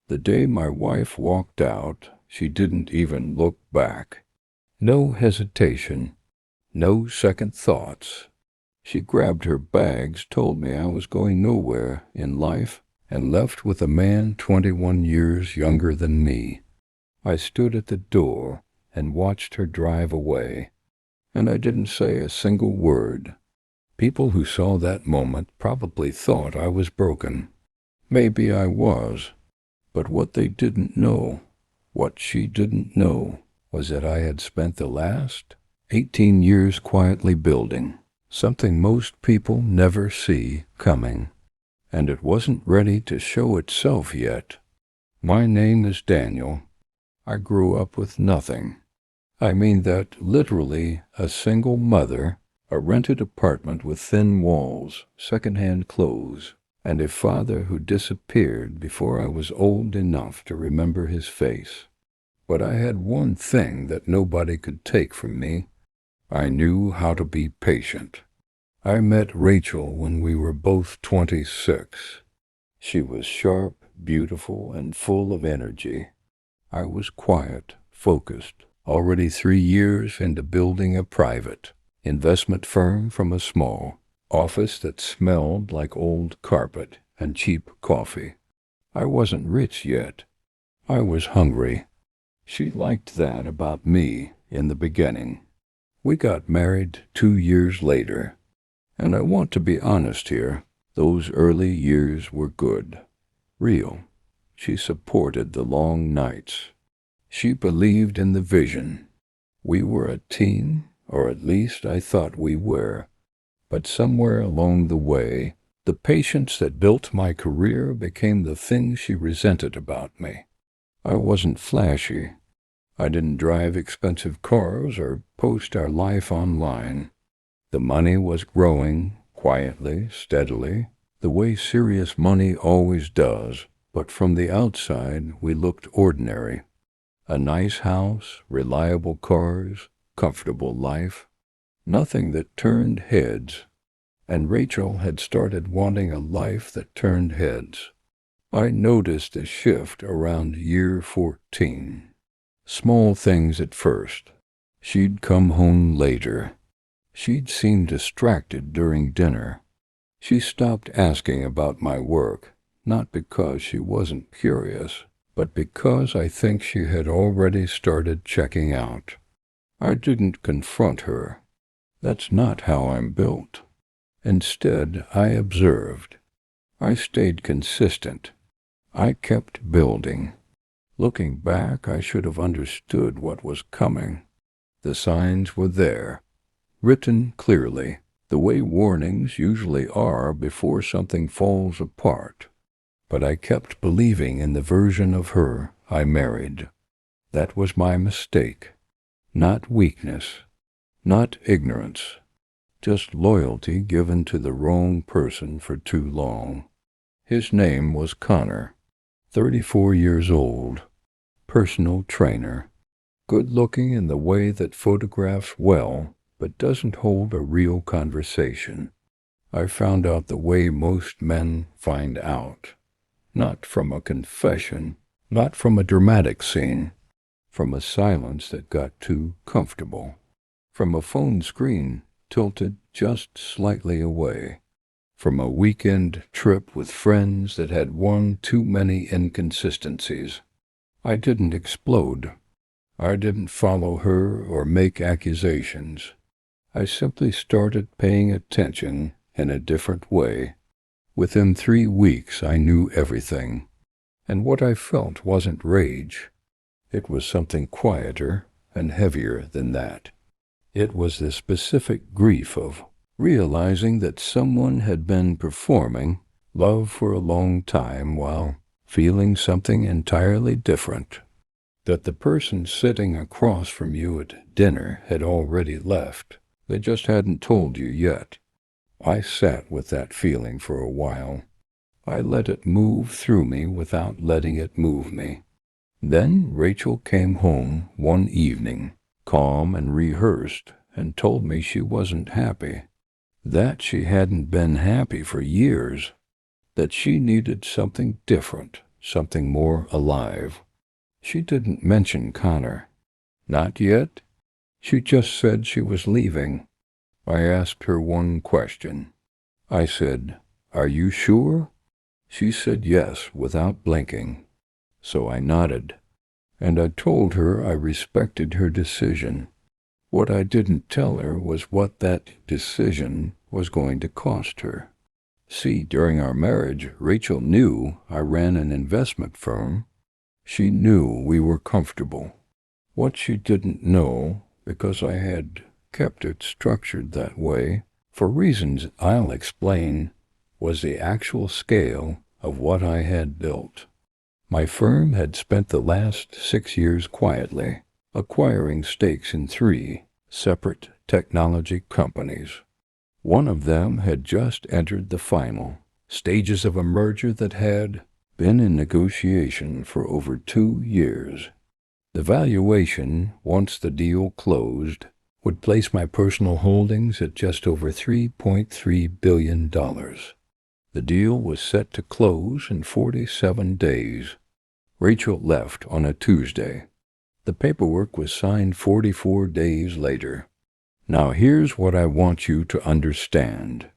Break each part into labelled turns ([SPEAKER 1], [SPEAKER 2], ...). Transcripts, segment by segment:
[SPEAKER 1] The day my wife walked out, she didn't even look back. No hesitation, no second thoughts. She grabbed her bags, told me I was going nowhere in life, and left with a man 21 years younger than me. I stood at the door and watched her drive away, and I didn't say a single word. People who saw that moment probably thought I was broken. Maybe I was, but what they didn't know, what she didn't know, was that I had spent the last 18 years quietly building something most people never see coming, and it wasn't ready to show itself yet. My name is Daniel. I grew up with nothing. I mean that literally a single mother, a rented apartment with thin walls, second-hand clothes, and a father who disappeared before I was old enough to remember his face. But I had one thing that nobody could take from me. I knew how to be patient. I met Rachel when we were both 26. She was sharp, beautiful, and full of energy. I was quiet, focused, already 3 years into building a private investment firm from a small office that smelled like old carpet and cheap coffee. I wasn't rich yet. I was hungry. She liked that about me in the beginning. We got married 2 years later, and I want to be honest here. Those early years were good, real. She supported the long nights. She believed in the vision. We were a team, or at least I thought we were. But somewhere along the way, the patience that built my career became the thing she resented about me. I wasn't flashy. I didn't drive expensive cars or post our life online. The money was growing, quietly, steadily, the way serious money always does, but from the outside we looked ordinary. A nice house, reliable cars, comfortable life, nothing that turned heads. And Rachel had started wanting a life that turned heads. I noticed a shift around year 14. Small things at first. She'd come home later. She'd seem distracted during dinner. She stopped asking about my work, not because she wasn't curious, but because I think she had already started checking out. I didn't confront her. That's not how I'm built. Instead, I observed. I stayed consistent. I kept building. Looking back, I should have understood what was coming. The signs were there, written clearly, the way warnings usually are before something falls apart. But I kept believing in the version of her I married. That was my mistake. Not weakness, not ignorance, just loyalty given to the wrong person for too long. His name was Connor, 34 years old, personal trainer, good-looking in the way that photographs well, but doesn't hold a real conversation. I found out the way most men find out. Not from a confession, not from a dramatic scene, from a silence that got too comfortable, from a phone screen tilted just slightly away, from a weekend trip with friends that had one too many inconsistencies. I didn't explode. I didn't follow her or make accusations. I simply started paying attention in a different way. Within 3 weeks I knew everything, and what I felt wasn't rage. It was something quieter and heavier than that. It was the specific grief of realizing that someone had been performing love for a long time while feeling something entirely different. That the person sitting across from you at dinner had already left. They just hadn't told you yet. I sat with that feeling for a while. I let it move through me without letting it move me. Then Rachel came home one evening, calm and rehearsed, and told me she wasn't happy. That she hadn't been happy for years. That she needed something different, something more alive. She didn't mention Connor. Not yet. She just said she was leaving. I asked her one question. I said, "Are you sure?" She said yes without blinking. So I nodded, and I told her I respected her decision. What I didn't tell her was what that decision was going to cost her. See, during our marriage, Rachel knew I ran an investment firm. She knew we were comfortable. What she didn't know, because I had kept it structured that way, for reasons I'll explain, was the actual scale of what I had built. My firm had spent the last 6 years quietly, acquiring stakes in 3 separate technology companies. One of them had just entered the final stages of a merger that had been in negotiation for over 2 years. The valuation, once the deal closed, would place my personal holdings at just over $3.3 billion. The deal was set to close in 47 days. Rachel left on a Tuesday. The paperwork was signed 44 days later. Now here's what I want you to understand.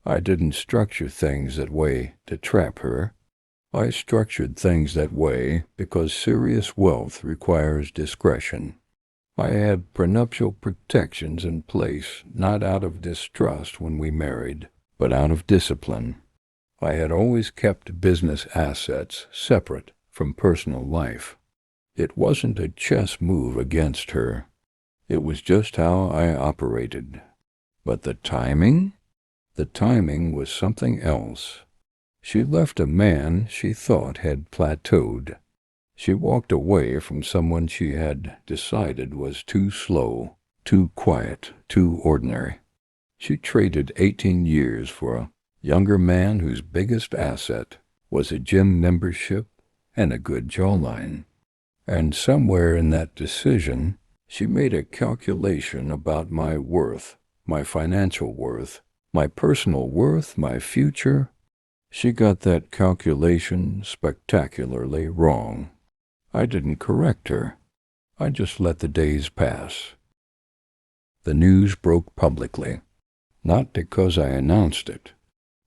[SPEAKER 1] I didn't structure things that way to trap her. I structured things that way because serious wealth requires discretion. I had prenuptial protections in place, not out of distrust when we married, but out of discipline. I had always kept business assets separate from personal life. It wasn't a chess move against her. It was just how I operated. But the timing? The timing was something else. She left a man she thought had plateaued. She walked away from someone she had decided was too slow, too quiet, too ordinary. She traded 18 years for a younger man whose biggest asset was a gym membership and a good jawline. And somewhere in that decision, she made a calculation about my worth, my financial worth, my personal worth, my future. She got that calculation spectacularly wrong. I didn't correct her. I just let the days pass. The news broke publicly, not because I announced it.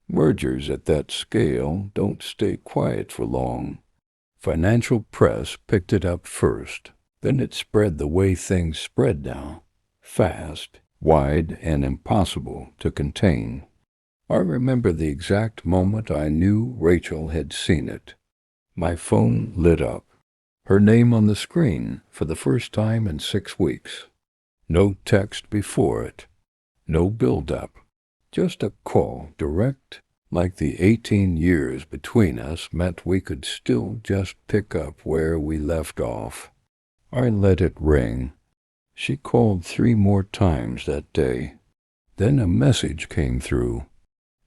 [SPEAKER 1] Mergers at that scale don't stay quiet for long. Financial press picked it up first. Then it spread the way things spread now, fast, wide, and impossible to contain. I remember the exact moment I knew Rachel had seen it. My phone lit up. Her name on the screen for the first time in 6 weeks. No text before it. No build-up. Just a call, direct, like the 18 years between us meant we could still just pick up where we left off. I let it ring. She called 3 more times that day. Then a message came through.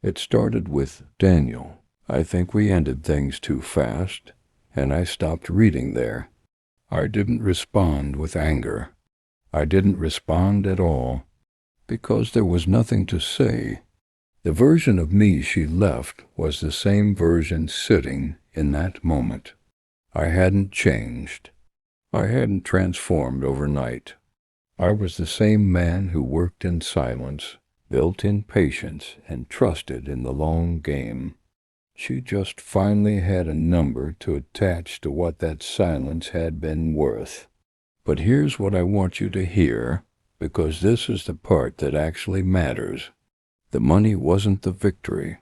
[SPEAKER 1] It started with, "Daniel, I think we ended things too fast," and I stopped reading there. I didn't respond with anger. I didn't respond at all, because there was nothing to say. The version of me she left was the same version sitting in that moment. I hadn't changed. I hadn't transformed overnight. I was the same man who worked in silence, built in patience, and trusted in the long game. She just finally had a number to attach to what that silence had been worth. But here's what I want you to hear, because this is the part that actually matters. The money wasn't the victory.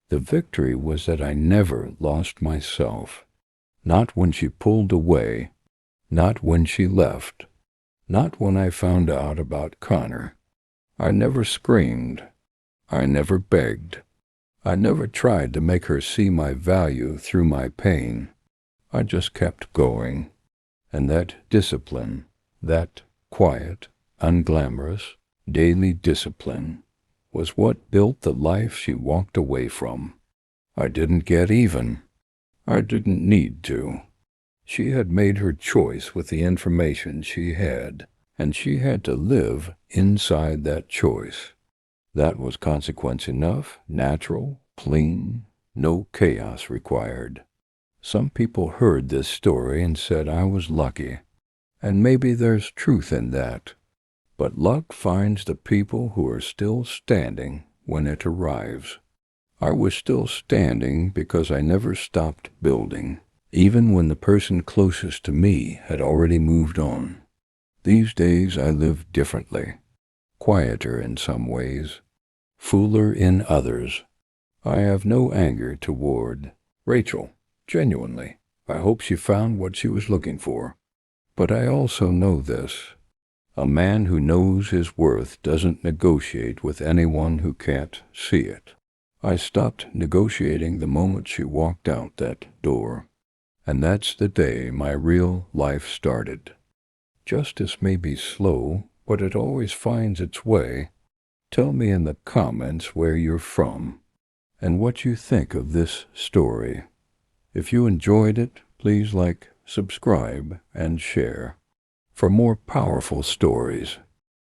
[SPEAKER 1] The victory was that I never lost myself. Not when she pulled away. Not when she left. Not when I found out about Connor. I never screamed. I never begged. I never tried to make her see my value through my pain. I just kept going. And that discipline, that quiet, unglamorous, daily discipline, was what built the life she walked away from. I didn't get even. I didn't need to. She had made her choice with the information she had, and she had to live inside that choice. That was consequence enough, natural, clean, no chaos required. Some people heard this story and said I was lucky, and maybe there's truth in that. But luck finds the people who are still standing when it arrives. I was still standing because I never stopped building, even when the person closest to me had already moved on. These days I live differently, quieter in some ways, fuller in others. I have no anger toward Rachel, genuinely. I hope she found what she was looking for. But I also know this. A man who knows his worth doesn't negotiate with anyone who can't see it. I stopped negotiating the moment she walked out that door. And that's the day my real life started. Justice may be slow, but it always finds its way. Tell me in the comments where you're from and what you think of this story. If you enjoyed it, please like, subscribe, and share. For more powerful stories,